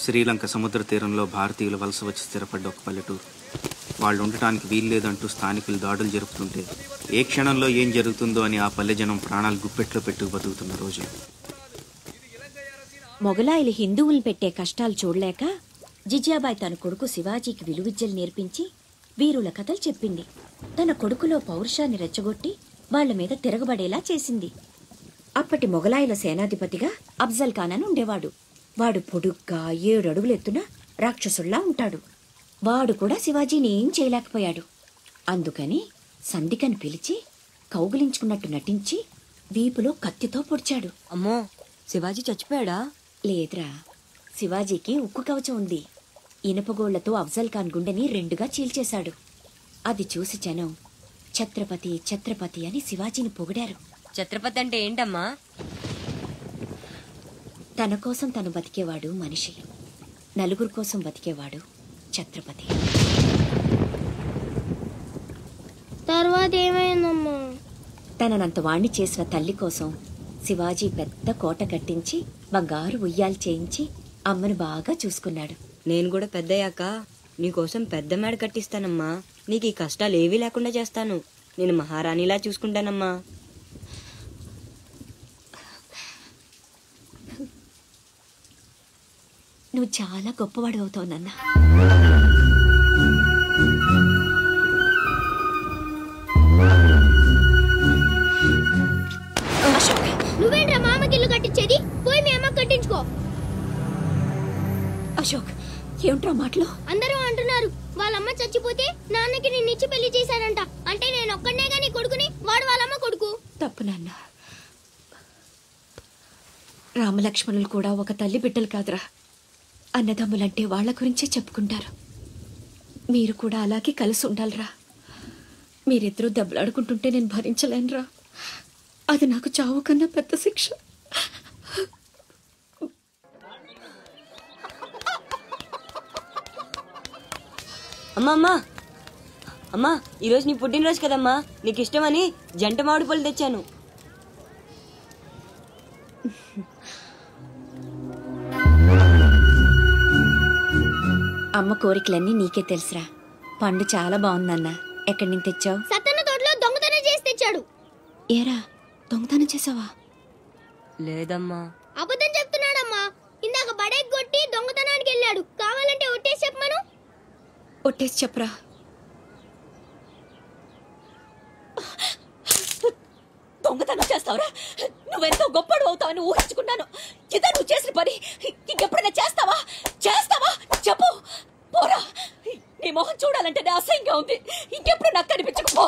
శ్రీలంక సముద్ర తీరంలో భారతీయులు వలస వచ్చి స్థిరపడ్డ ఒక పల్లెటూరు. వాళ్ళు ఉండటానికి వీల్లేదంటూ స్థానికులు దాడులు జరుపుతుంటే ఏ క్షణంలో ఏం జరుగుతుందో అని ఆ పల్లె జనం ప్రాణాలు గుప్పెట్లో పెట్టుకు బతుకుతున్న రోజులు. మొగలాయిలు హిందువులు పెట్టే కష్టాలు చూడలేక జిజియాబాయి తన కొడుకు శివాజీకి విలువిద్యలు నేర్పించి వీరుల కథలు చెప్పింది. తన కొడుకులో పౌరుషాన్ని రెచ్చగొట్టి వాళ్ల మీద తిరగబడేలా చేసింది. అప్పటి మొగలాయిల సేనాధిపతిగా అఫ్జల్ ఖాన్ అని ఉండేవాడు. వాడు పొడుగ్గా 7 అడుగులెత్తున రాక్షసుల్లా ఉంటాడు. వాడు కూడా శివాజీని ఏం చేయలేకపోయాడు. అందుకని సంధికని పిలిచి కౌగిలించుకున్నట్టు నటించి వీపులో కత్తితో పొడిచాడు. అమ్మో, శివాజీ చచ్చిపోయాడా? లేదురా, శివాజీకి ఉక్కు కవచం ఉంది. ఇనుపగోళ్లతో అఫ్జల్ ఖాన్ గుండెని 2గా చీల్చేశాడు. అది చూసి జనం ఛత్రపతి ఛత్రపతి అని శివాజీని పొగిడారు. ఛత్రపతి అంటే ఏంటమ్మా? తన కోసం తను బతికేవాడు మనిషి, నలుగురు కోసం బతికేవాడు ఛత్రపతి. తర్వాత ఏమైందమ్మా? తననంత వాణ్ణి చేసిన తల్లి కోసం శివాజీ పెద్ద కోట కట్టించి బంగారు ఉయ్యాలు చేయించి అమ్మను బాగా చూసుకున్నాడు. నేను కూడా పెద్దయ్యాక నీకోసం పెద్ద మేడ కట్టిస్తానమ్మా. నీకు ఈ కష్టాలు ఏవీ లేకుండా చేస్తాను. నేను మహారాణిలా చూసుకుంటానమ్మా. నువ్వు చాలా గొప్పవాడు అవుతావు నాన్న. నువ్వేంట్రా మామకి ఇల్లు కట్టించేది? పోయి మీ అమ్మకి కట్టించుకో. అశోక్, ఏమిట్రా మాటలు? అందరూ అంటున్నారు వాళ్ళమ్మ చచ్చిపోతే నాన్నకి నిన్నిచ్చి పెళ్లి చేశారంట. అంటే నేను ఒక్కడనే గాని కొడుకుని, వాడు వాళ్ళమ్మ కొడుకు. తప్పు నాన్న. రామలక్ష్మణులు కూడా ఒక తల్లి బిడ్డలు కాదురా. అన్నదమ్ములంటే వాళ్ల గురించే చెప్పుకుంటారు. మీరు కూడా అలాగే కలిసి ఉండాలిరా. మీరిద్దరూ దెబ్బలాడుకుంటుంటే నేను భరించలేనురా. అది నాకు చావు కన్నా పెద్ద శిక్ష. అమ్మా అమ్మా అమ్మా, ఈరోజు నీ పుట్టినరోజు కదమ్మా. నీకు ఇష్టమని జంట మామిడి పళ్ళు తెచ్చాను. అమ్మ కోరికలన్నీ నీకే తెలుసురా. పండు చాలా బాగుందన్నా. ఎక్కడి నుంచి తెచ్చావు? సత్తన్న తోటలో దొంగతనం చేసి తెచ్చాడు. ఏరా, దొంగతనం చేసావా? లేదమ్మా. అబద్ధం చెప్తున్నాడమ్మా. ఇందాక బడేకి కొట్టి దొంగతనానికి వెళ్ళాడు. కావాలంటే ఒట్టేసి చెప్పమను. ఒట్టేసి చెప్పరా. దొంగతనం చేస్తావురా? నువ్వెంతో గొప్పడు అవుతావని ఊహించుకున్నాను. ఇదే నువ్వు చేసిన పని. ఇంకెప్పుడైనా చేస్తావా? చెప్పు. పోరా, నీ మొహం చూడాలంటే అసహ్యంగా ఉంది. ఇంకెప్పుడు నాకు కనిపించకపో.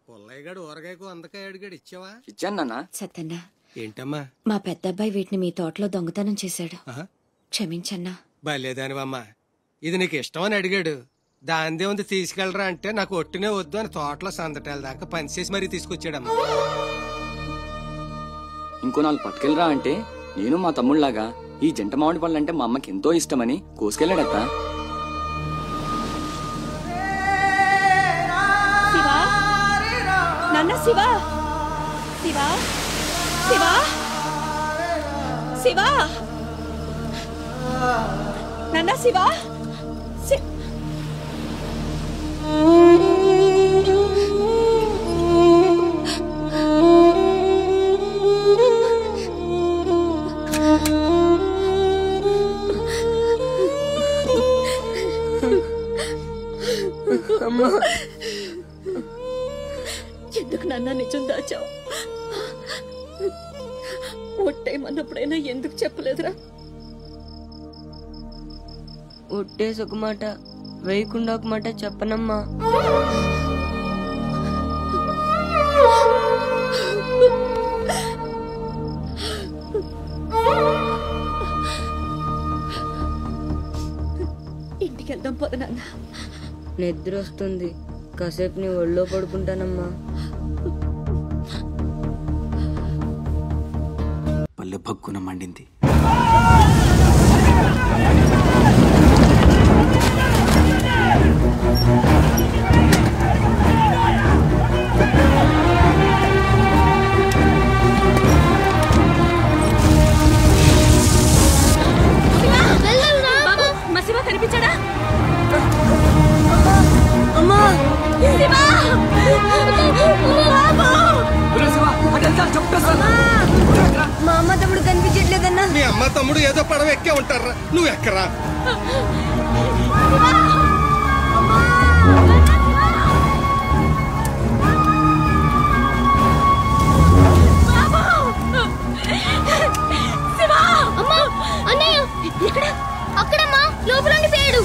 పుల్లయ్యగాడు ఊరగాయకు అందకాయ అడిగాడు, ఇచ్చావా? ఇచ్చాను నాన్న. సత్తన్న, ఏంటమ్మా? మా పెద్దబ్బాయి వీటిని మీ తోటలో దొంగతనం చేశాడు. క్షమించన్నా. బలేదానివమ్మా. ఇది నీకు ఇష్టమని అడిగాడు. దాందే ఉంది తీసుకెళ్ళరా అంటే నాకు ఒట్టినే వద్దు అని తోటలో సందటాల దాకా పనిచేసి మరీ తీసుకొచ్చాడమ్మా. ఇంకో 4 పట్టుకెళ్ళరా అంటే నేను మా తమ్ముళ్లాగా ఈ జంట మామిడి పళ్ళు అంటే మా అమ్మకి ఎంతో ఇష్టమని కోసుకెళ్ళాడత్తా. నాన్న, శివా శివా శివా శివా నాన్న, శివా. ఎందుకు నాన్న నిజం దాచావు? ఒట్టేయమన్నప్పుడైనా ఎందుకు చెప్పలేదురా? ఒట్టేసి ఒక మాట, వేయకుండా ఒక మాట చెప్పనమ్మా. ఇంటికి వెళ్దాం పద నాన్న. నిద్ర వస్తుంది. కాసేపు నీ ఒళ్ళో పడుకుంటానమ్మా. పల్లె భగ్గున మండింది. తమ్ముడు ఏదో పడవ ఎక్కే ఉంటారా, నువ్వు ఎక్కరా. అమ్మా అన్నయ్య అక్కడమ్మా లోపల పేడు.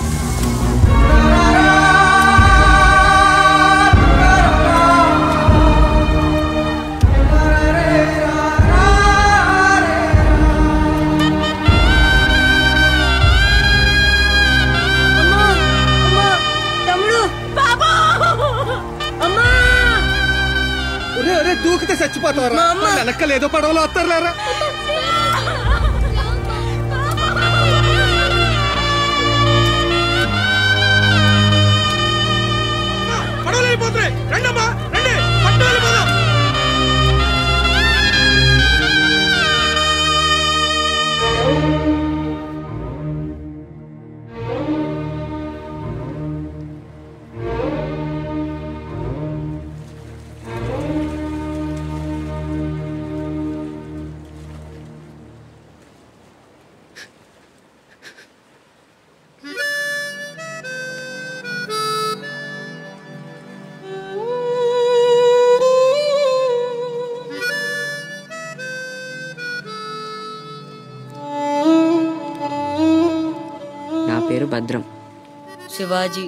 దూకితే చచ్చిపోతావరా, వెనక్కలు ఏదో పడవలో వస్తారులేరా. పడవలు అయిపోతున్నాయి, రండమ్మా రండి, పట్టణాలు పోదాం. నా పేరు భద్రం. శివాజీ.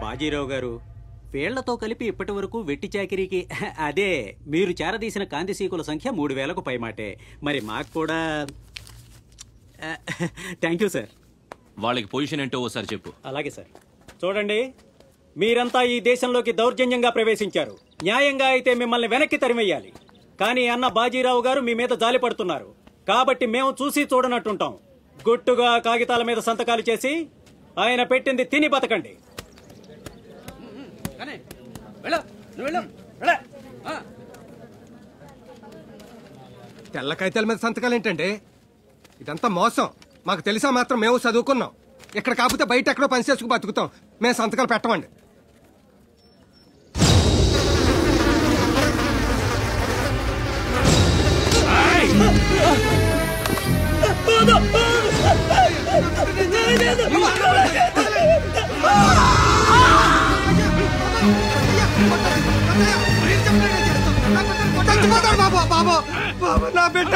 బాజీరావు గారు, వేళ్లతో కలిపి ఇప్పటి వరకు వెట్టి చాకిరీకి అదే మీరు చేరదీసిన కాంతిసీకుల సంఖ్య 3000కు పైమాటే. మరి మాకు కూడా థ్యాంక్ యూ సార్. వాళ్ళకి పొజిషన్ ఏంటో ఓసారి చెప్పు. అలాగే సార్. చూడండి, మీరంతా ఈ దేశంలోకి దౌర్జన్యంగా ప్రవేశించారు. న్యాయంగా అయితే మిమ్మల్ని వెనక్కి తరిమెయ్యాలి. కానీ అన్న బాజీరావు గారు మీ మీద జాలి పడుతున్నారు. కాబట్టి మేము చూసి చూడనట్టుంటాం. గుట్టుగా కాగితాల మీద సంతకాలు చేసి ఆయన పెట్టింది తిని బతకండి. తెల్ల కాగితాల మీద సంతకాలు ఏంటండి? ఇదంతా మోసం. మాకు తెలిసా మాత్రం మేము చదువుకున్నాం. ఇక్కడ కాకపోతే బయట ఎక్కడో పని చేసుకు బతుకుతాం. మేము సంతకాలు పెట్టమండి. బాబా బాబా బాబా నా బిడ్డ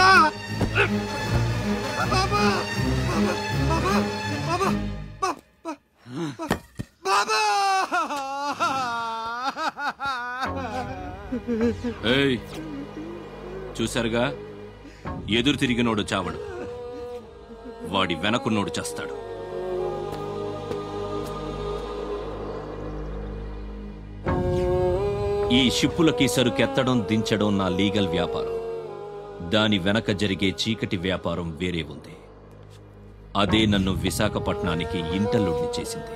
బాబా బాబా బాబా బాబా. ఏయ్, చూశారుగా, ఎదురు తిరిగినోడు చావడు, వాడి వెనకున్నోడు చేస్తాడు. ఈ షిప్పులకి సరుకెత్తడం దించడం నా లీగల్ వ్యాపారం. దాని వెనక జరిగే చీకటి వ్యాపారం వేరే ఉంది. అదే నన్ను విశాఖపట్నానికి ఇంటర్లుడ్ని చేసింది.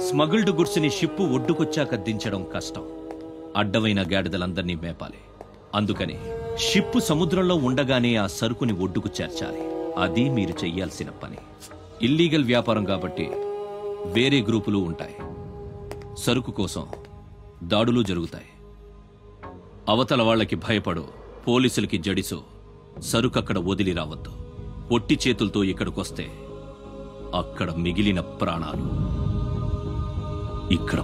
స్మగుల్డ్ గుడ్స్ని షిప్పు ఒడ్డుకొచ్చాక దించడం కష్టం. అడ్డమైన గాడిదలందర్నీ మేపాలి. అందుకని షిప్పు సముద్రంలో ఉండగానే ఆ సరుకుని ఒడ్డుకు చేర్చాలి. అది మీరు చెయ్యాల్సిన పని. ఇల్లీగల్ వ్యాపారం కాబట్టి వేరే గ్రూపులు ఉంటాయి. సరుకు కోసం దాడులు జరుగుతాయి. అవతల వాళ్ళకి భయపడు, పోలీసులకి జడిసు, సరుకక్కడ వదిలి రావద్దు. పొట్టి చేతులతో ఇక్కడికొస్తే అక్కడ మిగిలిన ప్రాణాలు ఇక్కడ